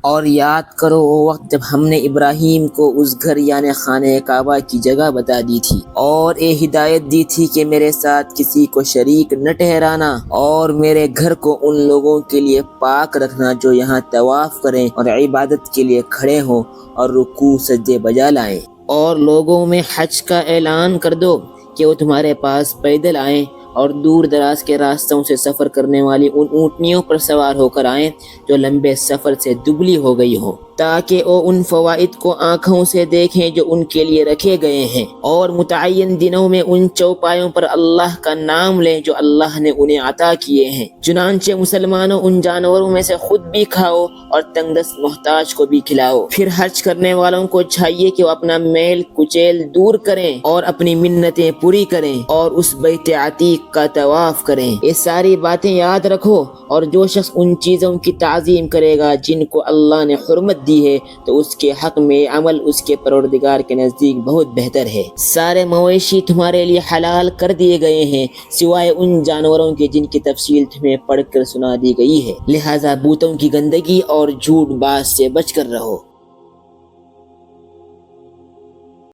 اور یاد کرو وہ وقت جب ہم نے ابراہیم کو اس گھر یعنی خانہ کعبہ کی جگہ بتا دی تھی اور یہ ہدایت دی تھی کہ میرے ساتھ کسی کو شریک نہ ٹھہرانا اور میرے گھر کو ان لوگوں کے لیے پاک رکھنا جو یہاں طواف کریں اور عبادت کے لیے کھڑے ہوں اور رکوع سجدے بجا لائیں۔ اور لوگوں میں حج کا اعلان کر دو کہ وہ تمہارے پاس پیدل آئیں اور دور دراز کے راستوں سے سفر کرنے والی ان اونٹنیوں پر سوار ہو کر آئیں جو لمبے سفر سے دبلی ہو گئی ہوں، تاکہ وہ ان فوائد کو آنکھوں سے دیکھیں جو ان کے لیے رکھے گئے ہیں، اور متعین دنوں میں ان چوپایوں پر اللہ کا نام لیں جو اللہ نے انہیں عطا کیے ہیں۔ چنانچہ مسلمانوں ان جانوروں میں سے خود بھی کھاؤ اور تنگ دست محتاج کو بھی کھلاؤ۔ پھر حج کرنے والوں کو چاہیے کہ وہ اپنا میل کچیل دور کریں اور اپنی منتیں پوری کریں اور اس بیت عتیق کا طواف کریں۔ یہ ساری باتیں یاد رکھو، اور جو شخص ان چیزوں کی تعظیم کرے گا جن کو اللہ نے حرمت دی ہے تو اس کے حق میں عمل اس کے پروردگار کے نزدیک بہت بہتر ہے۔ سارے مویشی تمہارے لیے حلال کر دیے گئے ہیں سوائے ان جانوروں کے جن کی تفصیل تمہیں پڑھ کر سنا دی گئی ہے، لہذا بتوں کی گندگی اور جھوٹ باز سے بچ کر رہو۔